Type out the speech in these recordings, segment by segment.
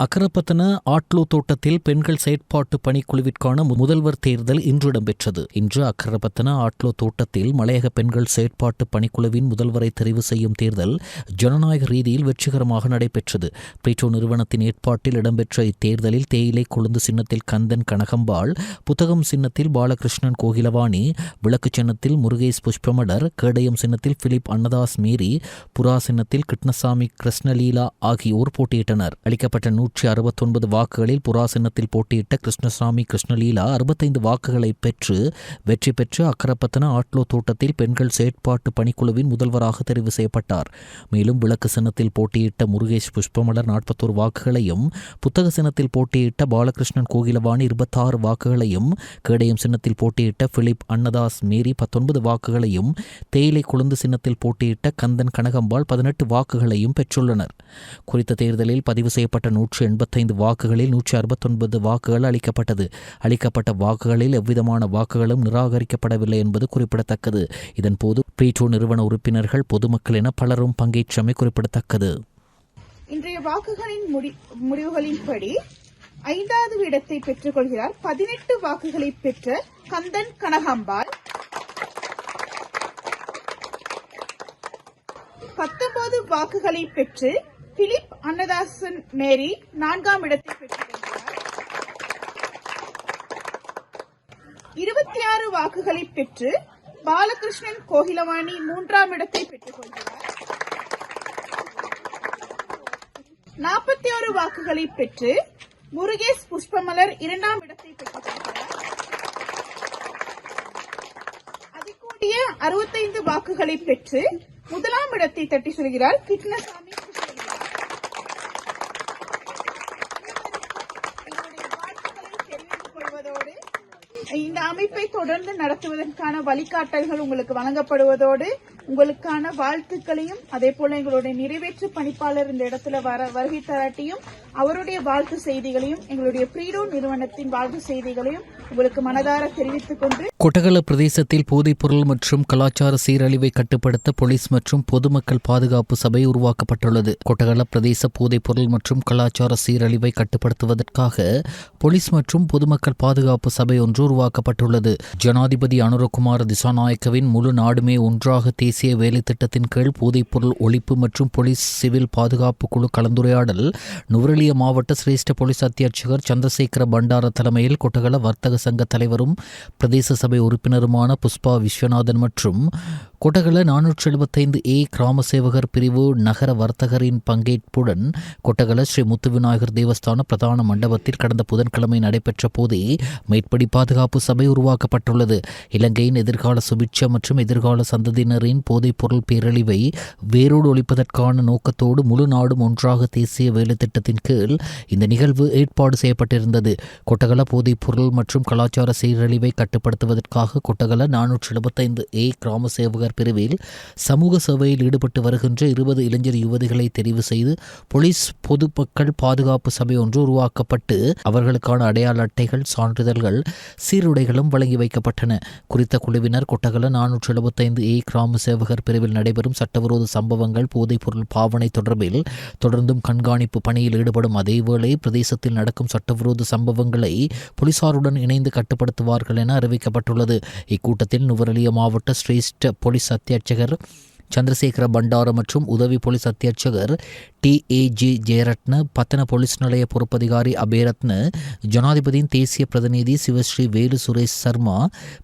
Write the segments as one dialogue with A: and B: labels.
A: அக்கரப்பத்தன ஆட்லோ தோட்டத்தில் பெண்கள் செயற்பாட்டு பணிக்குழுவிற்கான முதல்வர் தேர்தல் இன்று இடம்பெற்றது. இன்று அக்கரப்பத்தன ஆட்லோ தோட்டத்தில் மலையக பெண்கள் செயற்பாட்டு பணிக்குழுவின் முதல்வரை தெரிவு செய்யும் தேர்தல் ஜனநாயக ரீதியில் வெற்றிகரமாக நடைபெற்றது. பிரீட்டோ நிறுவனத்தின் ஏற்பாட்டில் இடம்பெற்ற இத்தேர்தலில் தேயிலை கொழுந்து சின்னத்தில் கந்தன் கனகம்பாள், புத்தகம் சின்னத்தில் பாலகிருஷ்ணன் கோகிலவாணி, விளக்கு சின்னத்தில் முருகேஷ் புஷ்பமலர், கேடயம் சின்னத்தில் பிலிப் அன்னதாஸ் மேரி, புறா சின்னத்தில் கிருஷ்ணசாமி கிருஷ்ணலீலா ஆகியோர் போட்டியிட்டனர். அளிக்கப்பட்ட 169 வாக்குகளில் புறா சின்னத்தில் போட்டியிட்ட கிருஷ்ணசாமி கிருஷ்ணலீலா 65 வாக்குகளை பெற்று வெற்றி பெற்று அக்கரப்பத்தன ஆட்லோ தோட்டத்தில் பெண்கள் செயற்பாட்டு பணிக்குழுவின் முதல்வராக தெரிவு செய்யப்பட்டார். மேலும் விளக்கு சின்னத்தில் போட்டியிட்ட முருகேஷ் புஷ்பமலர் 41 வாக்குகளையும், புத்தக சின்னத்தில் போட்டியிட்ட பாலகிருஷ்ணன் கோகிலவாணி 26 வாக்குகளையும், கேடயம் சின்னத்தில் போட்டியிட்ட பிலிப் அன்னதாஸ் மேரி 19 வாக்குகளையும், தேயிலை கொழுந்து சின்னத்தில் போட்டியிட்ட கந்தன் கனகம்பாள் 18 வாக்குகளையும் பெற்றுள்ளனர். குறித்த தேர்தலில் பதிவு செய்யப்பட்ட 185 வாக்குகளில் 169 வாக்குகள் அளிக்கப்பட்டது. அளிக்கப்பட்ட வாக்குகளில் எவ்விதமான வாக்குகளும் நிராகரிக்கப்படவில்லை என்பது குறிப்பிடத்தக்கது. இதன்போது பிரீட்டோ நிறுவன உறுப்பினர்கள், பொதுமக்கள் என பலரும் பங்கேற்றமை குறிப்பிடத்தக்கது.
B: இன்றைய வாக்குகளின் முடிவுகளின்படி 5வது இடத்தை பெற்றுக் கொள்கிறார். 18 வாக்குகளை பெற்ற கந்தன் கனகம்பாள், 19 வாக்குகளை பெற்று பிலிப் அன்னதாசன் மேரி 4ஆம் இடத்தை பெற்றுக்கொள்கிறார். 26 வாக்குகளை பெற்று பாலகிருஷ்ணன் கோகிலவாணி 3ஆம் இடத்தை பெற்றுக் கொள்கிறார். 41 வாக்குகளை பெற்று முருகேஷ் புஷ்பமலர் 2ஆம் இடத்தை பெற்றுக் கொள்கிறார். அதிகூடிய 65 வாக்குகளை பெற்று முதலாம் இடத்தை தட்டி சொல்கிறார் கிருஷ்ணசாமி. இந்த அமைப்பை தொடர்ந்து நடத்துவதற்கான வழிகாட்டல்கள் உங்களுக்கு வழங்கப்படுவதோடு உங்களுக்கான வாழ்த்துக்களையும், அதே போல எங்களுடைய நிறைவேற்று பணிப்பாளர் இந்த இடத்துல வருகை தராட்டியும் அவருடைய வாழ்த்து செய்திகளையும், எங்களுடைய பிரீடோ நிறுவனத்தின் வாழ்த்து செய்திகளையும் உங்களுக்கு மனதார தெரிவித்துக் கொண்டு,
A: கொட்டகல பிரதேசத்தில் போதைப்பொருள் மற்றும் கலாச்சார சீரழிவை கட்டுப்படுத்த போலீஸ் மற்றும் பொதுமக்கள் பாதுகாப்பு சபை உருவாக்கப்பட்டுள்ளது. கொட்டகல பிரதேச போதைப்பொருள் மற்றும் கலாச்சார சீரழிவை கட்டுப்படுத்துவதற்காக போலீஸ் மற்றும் பொதுமக்கள் பாதுகாப்பு சபை ஒன்று உருவாக்கப்பட்டுள்ளது. ஜனாதிபதி அனுரகுமார திசாநாயக்கவின் முழு நாடுமே ஒன்றாக தேசிய வேலை திட்டத்தின் கீழ் போதைப்பொருள் ஒழிப்பு மற்றும் போலீஸ் சிவில் பாதுகாப்பு குழு கலந்துரையாடல் நுவரெலியா மாவட்ட சிரேஷ்ட போலீஸ் அத்தியட்சகர் சந்திரசேகர பண்டார தலைமையில் கொட்டகல வர்த்தக சங்க தலைவரும் பிரதேச சபை உறுப்பினருமான புஷ்பா விஸ்வநாதன் மற்றும் கொட்டகல 475A கிராம சேவகர் பிரிவு நகர வர்த்தகரின் பங்கேற்புடன் கொட்டகல ஸ்ரீ முத்துவிநாயகர் தேவஸ்தான பிரதான மண்டபத்தில் கடந்த புதன்கிழமை நடைபெற்ற போதே மேற்படி பாதுகாப்பு சபை உருவாக்கப்பட்டுள்ளது. இலங்கையின் எதிர்கால சுபிட்ச மற்றும் எதிர்கால சந்ததியினரின் போதைப் பொருள் பேரழிவை வேரோடு ஒழிப்பதற்கான நோக்கத்தோடு முழு நாடும் ஒன்றாக தேசிய வேலை திட்டத்தின் கீழ் இந்த நிகழ்வு ஏற்பாடு செய்யப்பட்டிருந்தது. கொட்டகல போதைப் பொருள் மற்றும் கலாச்சார சீரழிவை கட்டுப்படுத்துவதற்காக கொட்டகல 475A கிராம சேவகர் பிரிவில் சமூக சேவையில் ஈடுபட்டு வருகின்ற 20 இளைஞர் யுவதிகளை தெரிவு செய்து போலீஸ் பொதுமக்கள் பாதுகாப்பு சபை ஒன்று உருவாக்கப்பட்டு அவர்களுக்கான அடையாள அட்டைகள், சான்றிதழ்கள், சீருடைகளும் வழங்கி வைக்கப்பட்டன. குறித்த குழுவினர் கொட்டகல 475A கிராம சேவகர் பிரிவில் நடைபெறும் சட்டவிரோத சம்பவங்கள், போதைப் பொருள் பாவனை தொடர்பில் தொடர்ந்தும் கண்காணிப்பு பணியில் ஈடுபடும். அதேவேளை பிரதேசத்தில் நடக்கும் சட்டவிரோத சம்பவங்களை போலீசாருடன் இணைந்து கட்டுப்படுத்துவார்கள் என அறிவிக்கப்பட்டுள்ளது. இக்கூட்டத்தில் நுவரெலியா மாவட்ட சிரேஷ்ட போலீஸ் அத்தியட்சகர் சந்திரசேகர பண்டார மற்றும் உதவி போலீஸ் அத்தியட்சகர் TAG ஜெயரத்ன, பத்தன போலீஸ் நிலைய பொறுப்பதிகாரி அபேரத்ன, ஜனாதிபதியின் தேசிய பிரதிநிதி சிவஸ்ரீ வேலு சுரேஷ் சர்மா,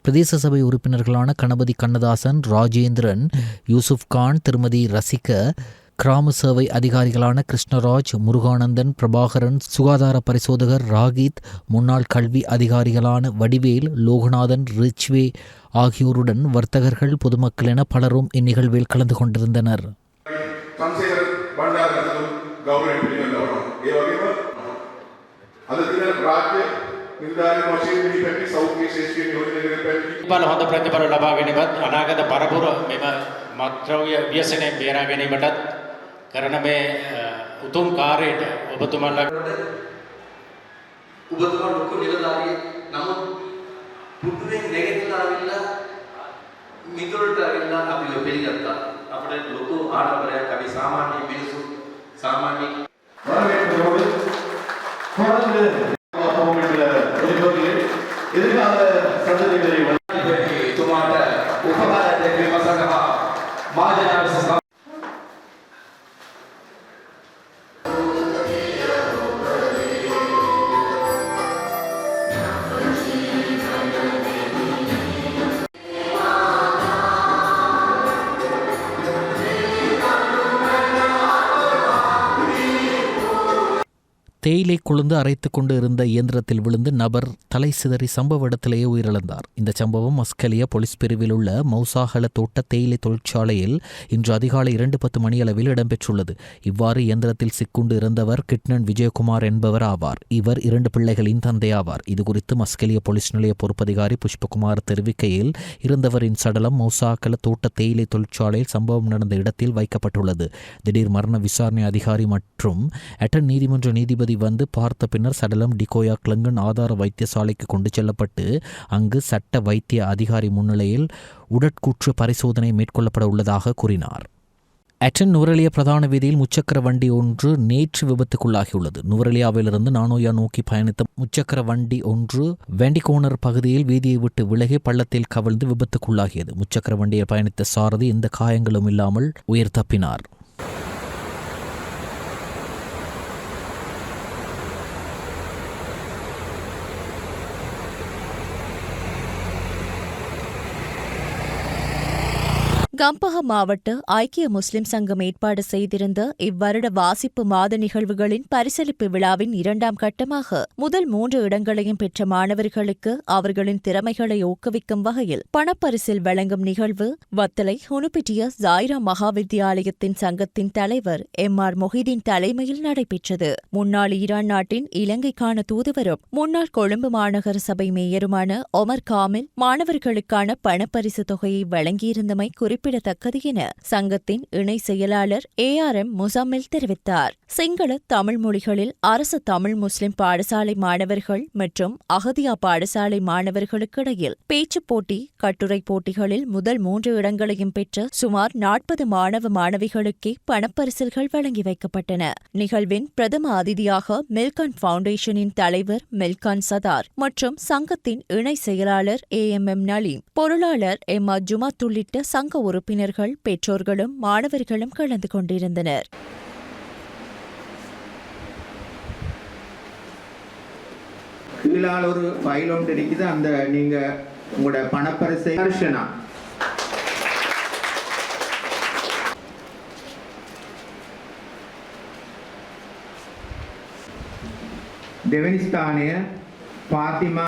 A: பிரதேச சபை உறுப்பினர்களான கணபதி கண்ணதாசன், ராஜேந்திரன், யூசுப் கான், திருமதி ரசிக, கிராம சேவை அதிகாரிகளான கிருஷ்ணராஜ், முருகானந்தன், பிரபாகரன், சுகாதார பரிசோதகர் ராகித், முன்னாள் கல்வி அதிகாரிகளான வடிவேல், லோகநாதன், ரிச்வே ஆகியோருடன் வர்த்தகர்கள், பொதுமக்கள் என பலரும் இந்நிகழ்வில் கலந்து கொண்டிருந்தனர்.
C: හොඳ ප්‍රතිඵල ලබා ගැනීමත් අනාගත පරපුර මෙම මත්ද්‍රව්‍ය ව්‍යසනයෙන් බේරා ගැනීමටත් කරන මේ උතුම් කාර්යයට ඔබතුමාලා
D: ලොකු නිලධාරියෙක්. නමුත් පුදුමෙන් නැගිටලා ආවිල්ලා මිදුලට ආවිල්ලා අපි පිළිගත්තා. අපිට ලොකු ආඩම්බරයක්. අපි සාමාන්‍ය මිනිස්සු සාමාන්‍ය
E: எதிர்கால சந்ததிகளை
D: තුමාට උපකාර දැක්වීම සඳහා මාධ්‍ය සංස්ථා
A: தேயிலை கொழுந்து அரைத்துக் கொண்டு இருந்த இயந்திரத்தில் விழுந்து நபர் தலை சிதறி சம்பவ இடத்திலேயே உயிரிழந்தார். இந்த சம்பவம் மஸ்கலியா போலீஸ் பிரிவில் உள்ள மௌசாகல தோட்ட தேயிலை தொழிற்சாலையில் இன்று அதிகாலை 2:10 மணியளவில் இடம்பெற்றுள்ளது. இவ்வாறு இயந்திரத்தில் சிக்குண்டு இருந்தவர் கிட்னன் விஜயகுமார் என்பவர் ஆவார். இவர் 2 பிள்ளைகளின் தந்தையாவார். இதுகுறித்து மஸ்கலியா போலீஸ் நிலைய பொறுப்பதிகாரி புஷ்பகுமார் தெரிவிக்கையில், இருந்தவரின் சடலம் மௌசாகல தோட்ட தேயிலை தொழிற்சாலையில் சம்பவம் நடந்த இடத்தில் வைக்கப்பட்டுள்ளது. திடீர் மரண விசாரணை அதிகாரி மற்றும் அட்டன் நீதிமன்ற நீதிபதி வந்து பார்த்த பின்னர் சடலம் டிகோயா கிளங்கன் ஆதார வைத்தியசாலைக்கு கொண்டு செல்லப்பட்டு அங்கு சட்ட வைத்திய அதிகாரி முன்னிலையில் உடற்கூற்று பரிசோதனை மேற்கொள்ளப்பட உள்ளதாக கூறினார். அட்டன் நுவரெலியா பிரதான வீதியில் முச்சக்கர வண்டி ஒன்று நேற்று விபத்துக்குள்ளாகியுள்ளது. நுவரெலியாவிலிருந்து நானோயா நோக்கி பயணித்த முச்சக்கர வண்டி ஒன்று வெண்டிகோனர் பகுதியில் வீதியை விட்டு விலகி பள்ளத்தில் கவிழ்ந்து விபத்துக்குள்ளாகியது. முச்சக்கர வண்டியில் பயணித்த சாரதி எந்த காயங்களும் இல்லாமல் உயிர் தப்பினார்.
F: கம்பஹா மாவட்ட ஐக்கிய முஸ்லிம் சங்கம் ஏற்பாடு செய்திருந்த இவ்வருட வாசிப்பு மாத நிகழ்வுகளின் பரிசளிப்பு விழாவின் 2ஆம் கட்டமாக முதல் 3 இடங்களையும் பெற்ற மாணவர்களுக்கு அவர்களின் திறமைகளை ஊக்குவிக்கும் வகையில் பணப்பரிசில் வழங்கும் நிகழ்வு வத்தலை ஹுனுபிட்டிய ஜாயிரா மகாவித்தியாலயத்தின் சங்கத்தின் தலைவர் எம்.ஆர். மொஹிதீன் தலைமையில் நடைபெற்றது. முன்னாள் ஈரான் நாட்டின் இலங்கைக்கான தூதுவரும் முன்னாள் கொழும்பு மாநகர சபை மேயருமான ஒமர் காமில் மாணவர்களுக்கான பணப்பரிசு தொகையை வழங்கியிருந்தமை குறிப்பிடத்தக்கது என சங்கத்தின் இணை செயலாளர் ARM முசம்மில் தெரிவித்தார். சிங்கள தமிழ் மொழிகளில் அரசு தமிழ் முஸ்லிம் பாடசாலை மாணவர்கள் மற்றும் அகதியா பாடசாலை மாணவர்களுக்கிடையில் பேச்சுப் போட்டி, கட்டுரை போட்டிகளில் முதல் 3 இடங்களையும் பெற்ற சுமார் 40 மாணவ மாணவிகளுக்கே பணப்பரிசில்கள் வழங்கி வைக்கப்பட்டன. நிகழ்வின் பிரதம அதிதியாக மெல்கான் ஃபவுண்டேஷனின் தலைவர் மெல்கான் சதார் மற்றும் சங்கத்தின் இணை செயலாளர் AMM நலீம், பொருளாளர் M.R. ஜுமாத் உள்ளிட்ட சங்க உறுப்பினர்கள், பெற்றோர்களும் மாணவர்களும் கலந்து கொண்டிருந்தனர்.
G: கீழால் ஒரு ஃபைல் ஒன்று இருக்குது. அந்த நீங்க உங்களோட பணப்பரிசை ஹர்ஷனா දෙවැනි ස්ථානය පාතිමා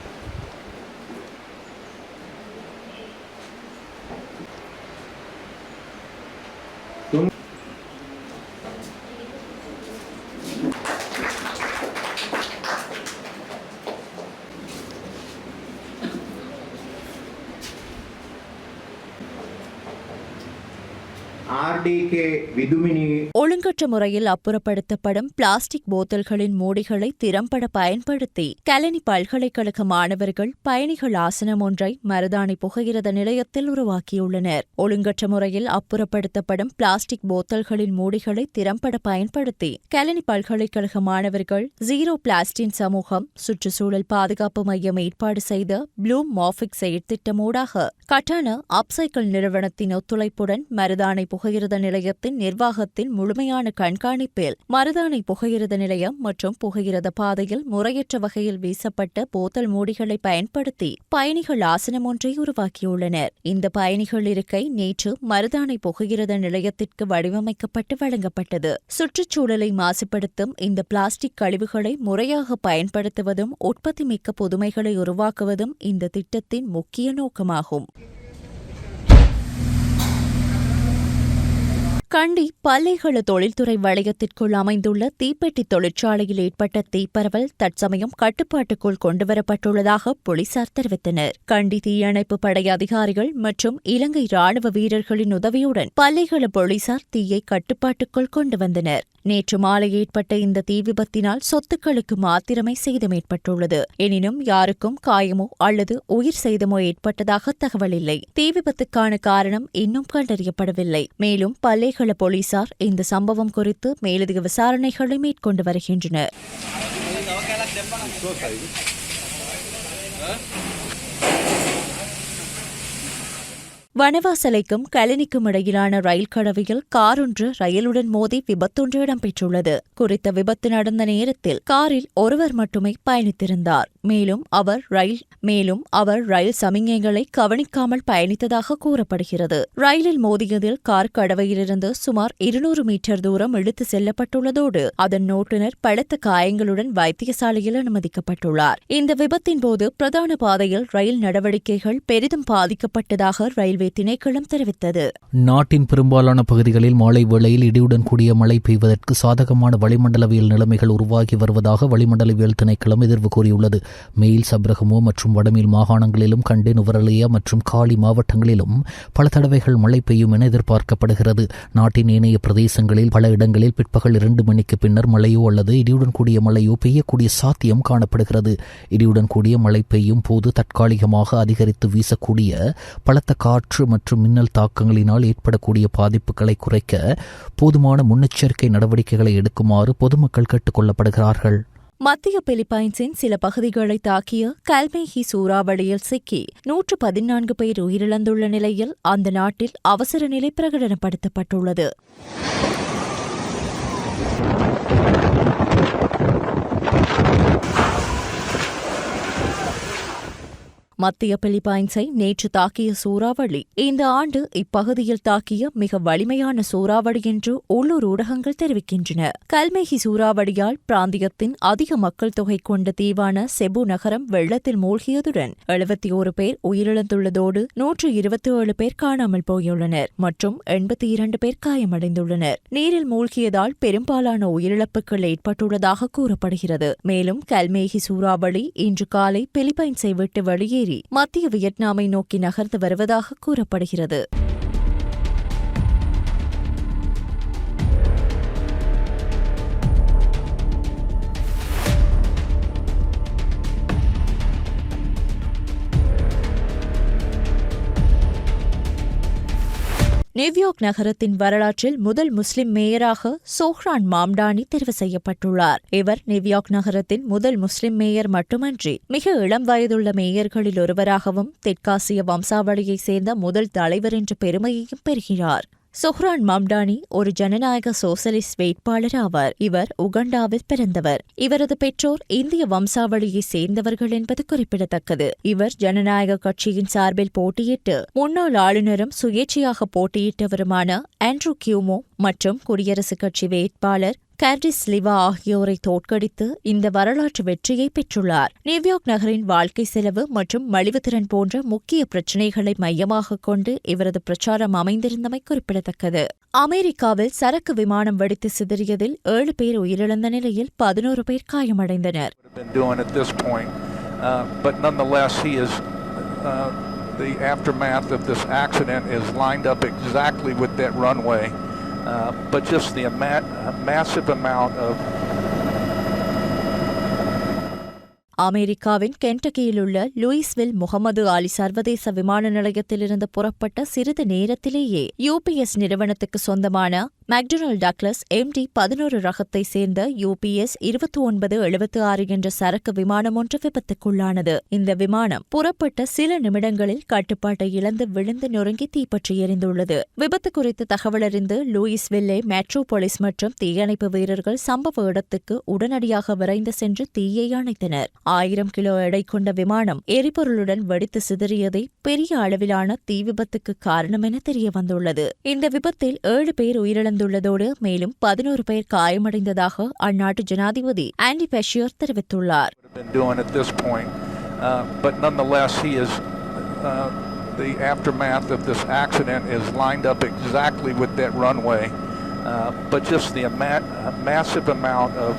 G: RDK விதுமினி
F: ஒழுங்கற்ற முறையில் அப்புறப்படுத்தப்படும் பிளாஸ்டிக் போத்தல்களின் மூடிகளை திறம்பட பயன்படுத்தி கலனி பல்கலைக்கழக மாணவர்கள் பயணிகள் ஆசனம் ஒன்றை மருதாணி புகையிரத நிலையத்தில் உருவாக்கியுள்ளனர். ஒழுங்கற்ற முறையில் அப்புறப்படுத்தப்படும் பிளாஸ்டிக் போத்தல்களின் மூடிகளை திறம்பட பயன்படுத்தி கலனி பல்கலைக்கழக மாணவர்கள் ஜீரோ பிளாஸ்டின் சமூகம் சுற்றுச்சூழல் பாதுகாப்பு மையம் ஏற்பாடு செய்த ப்ளூம் மாஃபிக் செயற்திட்டமூடாக கட்டான அப்சைக்கிள் நிறுவனத்தின் ஒத்துழைப்புடன் மருதாணி புகையிரத நிலையத்தின் நிர்வாகத்தின் முழுமையான கண்காணிப்பில் மருதாணி புகையிரத நிலையம் மற்றும் புகையிரத பாதையில் முறையற்ற வகையில் வீசப்பட்ட போத்தல் மூடிகளை பயன்படுத்தி பயணிகள் ஆசனம் ஒன்றை உருவாக்கியுள்ளனர். இந்த பயணிகள் இருக்கை நேற்று மருதாணி புகையிரத நிலையத்திற்கு வடிவமைக்கப்பட்டு வழங்கப்பட்டது. சுற்றுச்சூழலை மாசுபடுத்தும் இந்த பிளாஸ்டிக் கழிவுகளை முறையாக பயன்படுத்துவதும் உற்பத்திமிக்க புதுமைகளை உருவாக்குவதும் இந்த திட்டத்தின் முக்கிய நோக்கமாகும். கண்டி பல்லேகல தொழில்துறை வளையத்திற்குள் அமைந்துள்ள தீப்பெட்டி தொழிற்சாலையில் ஏற்பட்ட தீப்பரவல் தற்சமயம் கட்டுப்பாட்டுக்குள் கொண்டுவரப்பட்டுள்ளதாக போலீசார் தெரிவித்தனர். கண்டி தீயணைப்பு படை அதிகாரிகள் மற்றும் இலங்கை ராணுவ வீரர்களின் உதவியுடன் பல்லேகல போலீசார் தீயை கட்டுப்பாட்டுக்குள் கொண்டு வந்தனர். நேற்று மாலை ஏற்பட்ட இந்த தீ விபத்தினால் சொத்துக்களுக்கு மாத்திரமே சேதம் ஏற்பட்டுள்ளது. எனினும் யாருக்கும் காயமோ அல்லது உயிர் சேதமோ ஏற்பட்டதாக தகவல் இல்லை. தீ விபத்துக்கான காரணம் இன்னும் கண்டறியப்படவில்லை. மேலும் பல்லேகல போலீசார் இந்த சம்பவம் குறித்து மேலதிக விசாரணைகளை மேற்கொண்டு வருகின்றனர். வனவாசலைக்கும் கழனிக்கும் இடையிலான ரயில் கடவையில் கார் ஒன்று ரயிலுடன் மோதி விபத்தொன்று இடம்பெற்றுள்ளது. குறித்த விபத்து நடந்த நேரத்தில் காரில் ஒருவர் மட்டுமே பயணித்திருந்தார். மேலும் அவர் ரயில் சமிக்ஞைகளை கவனிக்காமல் பயணித்ததாக கூறப்படுகிறது. ரயிலில் மோதியதில் கார் கடவையிலிருந்து சுமார் 200 மீட்டர் தூரம் இழுத்து செல்லப்பட்டுள்ளதோடு அதன் ஓட்டுநர் பலத்த காயங்களுடன் வைத்தியசாலையில் அனுமதிக்கப்பட்டுள்ளார். இந்த விபத்தின் போது பிரதான பாதையில் ரயில் நடவடிக்கைகள் பெரிதும் பாதிக்கப்பட்டதாக ரயில்வே திணைக்களம் தெரிவித்தது.
A: நாட்டின் பெரும்பாலான பகுதிகளில் மாலை வேளையில் இடியுடன் கூடிய மழை பெய்வதற்கு சாதகமான வளிமண்டலவியல் நிலைமைகள் உருவாகி வருவதாக வளிமண்டலவியல் திணைக்களம் எதிர்வு கூறியுள்ளது. மெயில், சப்ரகமோ மற்றும் வடமேல் மாகாணங்களிலும் கண்டி, நுவரெலியா மற்றும் காலி மாவட்டங்களிலும் பல தடவைகள் மழை பெய்யும் என எதிர்பார்க்கப்படுகிறது. நாட்டின் ஏனைய பிரதேசங்களில் பல இடங்களில் பிற்பகல் 2 மணிக்கு பின்னர் மழையோ அல்லது இடியுடன் கூடிய மழையோ பெய்யக்கூடிய சாத்தியம் காணப்படுகிறது. இடியுடன் கூடிய மழை பெய்யும் போது தற்காலிகமாக அதிகரித்து வீசக்கூடிய பலத்த காற்று மற்றும் மின்னல் தாக்கங்களினால் ஏற்படக்கூடிய பாதிப்புகளை குறைக்க போதுமான முன்னெச்சரிக்கை நடவடிக்கைகளை எடுக்குமாறு பொதுமக்கள் கேட்டுக் கொள்ளப்படுகிறார்கள்.
F: மத்திய பிலிப்பைன்ஸின் சில பகுதிகளை தாக்கிய கல்மேகி சூறாவளியில் சிக்கி 114 பேர் உயிரிழந்துள்ள நிலையில் அந்த நாட்டில் அவசர நிலை பிரகடனப்படுத்தப்பட்டுள்ளது. மத்திய பிலிப்பைன்ஸை நேற்று தாக்கிய சூறாவளி இந்த ஆண்டு இப்பகுதியில் தாக்கிய மிக வலிமையான சூறாவளி என்று உள்ளூர் ஊடகங்கள் தெரிவிக்கின்றன. கல்மேகி சூறாவளியால் பிராந்தியத்தின் அதிக மக்கள் தொகை கொண்ட தீவான செபு நகரம் வெள்ளத்தில் மூழ்கியதுடன் 71 பேர் உயிரிழந்துள்ளதோடு 127 பேர் காணாமல் போயுள்ளனர் மற்றும் 82 பேர் காயமடைந்துள்ளனர். நீரில் மூழ்கியதால் பெரும்பாலான உயிரிழப்புகள் ஏற்பட்டுள்ளதாக கூறப்படுகிறது. மேலும் கல்மேகி சூறாவளி இன்று காலை பிலிப்பைன்ஸை விட்டு வெளியேறி மத்திய வியட்நாமை நோக்கி நகர்ந்து வருவதாக கூறப்படுகிறது. நியூயார்க் நகரத்தின் வரலாற்றில் முதல் முஸ்லிம் மேயராக சோஹ்ரான் மாம்டானி தெரிவு செய்யப்பட்டுள்ளார். இவர் நியூயார்க் நகரத்தின் முதல் முஸ்லிம் மேயர் மட்டுமன்றி மிக இளம் வயதுள்ள மேயர்களில் ஒருவராகவும் தெற்காசிய வம்சாவளியைச் சேர்ந்த முதல் தலைவர் என்ற பெருமையையும் பெறுகிறார். சொஹ்ரான் மாம்டானி ஒரு ஜனநாயக சோசலிஸ்ட் வேட்பாளர் ஆவார். இவர் உகண்டாவில் பிறந்தவர். இவரது பெற்றோர் இந்திய வம்சாவளியைச் சேர்ந்தவர்கள் என்பது குறிப்பிடத்தக்கது. இவர் ஜனநாயக கட்சியின் சார்பில் போட்டியிட்டு முன்னாள் ஆளுநரும் சுயேட்சையாக போட்டியிட்டவருமான ஆண்ட்ரூ கியூமோ மற்றும் குடியரசுக் கட்சி வேட்பாளர் கேர்டிஸ் லிவா ஆகியோரை தோற்கடித்து இந்த வரலாற்று வெற்றியை பெற்றுள்ளார். நியூயார்க் நகரின் வாழ்க்கை செலவு மற்றும் மலிவுத்திறன் போன்ற முக்கிய பிரச்சினைகளை மையமாக கொண்டு இவரது பிரச்சாரம் அமைந்திருந்தமை குறிப்பிடத்தக்கது. அமெரிக்காவில் சரக்கு விமானம் வெடித்து சிதறியதில் 7 பேர் உயிரிழந்த நிலையில் 11 பேர் காயமடைந்தனர்.
E: The aftermath of this accident is lined up exactly with that runway. But just the massive amount of
F: அமெரிக்காவின் கென்டக்கியிலுள்ள லூயிஸ்வில் முகமது அலி சர்வதேச விமான நிலையத்திலிருந்து புறப்பட்ட சிறிது நேரத்திலேயே யூபிஎஸ் நிறுவனத்துக்கு சொந்தமான மெக்டொனால்ட் டக்ளஸ் MD-11 ரகத்தை சேர்ந்த UPS 2976 என்ற சரக்கு விமானம் ஒன்று விபத்துக்குள்ளானது. இந்த விமானம் புறப்பட்ட சில நிமிடங்களில் கட்டுப்பாட்டை இழந்து விழுந்து நொறுங்கி தீப்பற்றி எரிந்துள்ளது. விபத்து குறித்து தகவலறிந்து லூயிஸ்வில்லே மெட்ரோபோலிஸ் மற்றும் தீயணைப்பு வீரர்கள் சம்பவ இடத்துக்கு உடனடியாக விரைந்து சென்று தீயை அணைத்தனர். 1000 கிலோ எடை கொண்ட விமானம் எரிபொருளுடன் வெடித்து சிதறியதே பெரிய அளவிலான தீ விபத்துக்கு காரணம் என தெரியவந்துள்ளது. இந்த விபத்தில் 7 பேர் உயிரிழந்துள்ளதோடு மேலும் 11 பேர் காயமடைந்ததாக அந்நாட்டு ஜனாதிபதி ஆண்டி பெஷியர் தெரிவித்துள்ளார்.
E: The aftermath of this accident is lined up exactly with that runway, but just the massive amount of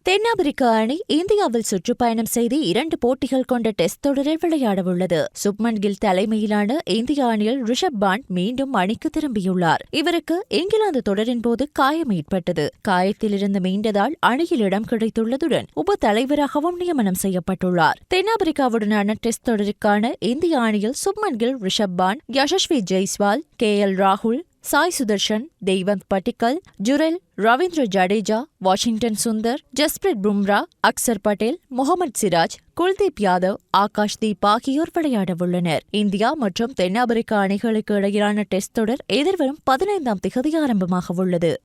F: தென்னாப்பிரிக்க அணி இந்தியாவில் சுற்றுப்பயணம் செய்து 2 போட்டிகள் கொண்ட டெஸ்ட் தொடரில் விளையாடவுள்ளது. சுப்மன் கில் தலைமையிலான இந்திய அணியில் ரிஷப் பண்ட் மீண்டும் அணிக்கு திரும்பியுள்ளார். இவருக்கு இங்கிலாந்து தொடரின் போது காயம் ஏற்பட்டது. காயத்திலிருந்து மீண்டதால் அணியில் இடம் கிடைத்துள்ளதுடன் உப தலைவராகவும் நியமனம் செய்யப்பட்டுள்ளார். தென்னாப்பிரிக்காவுடனான டெஸ்ட் தொடருக்கான இந்திய அணியில் சுப்மன் கில், ரிஷப் பண்ட், யசஸ்வி ஜெய்ஸ்வால், KL ராகுல், சாய் சுதர்ஷன், தெய்வந்த் பட்டிக்கல், ஜுரெல், ரவீந்திர ஜடேஜா, வாஷிங்டன் சுந்தர், ஜஸ்பிரிட் பும்ரா, அக்சர் பட்டேல், முகமது சிராஜ், குல்தீப் யாதவ், ஆகாஷ்தீப் ஆகியோர் விளையாடவுள்ளனர். இந்தியா மற்றும் தென்னாப்பிரிக்கா அணிகளுக்கு இடையிலான டெஸ்ட் தொடர் எதிர்வரும் 15ஆம் திகதி ஆரம்பமாக உள்ளது.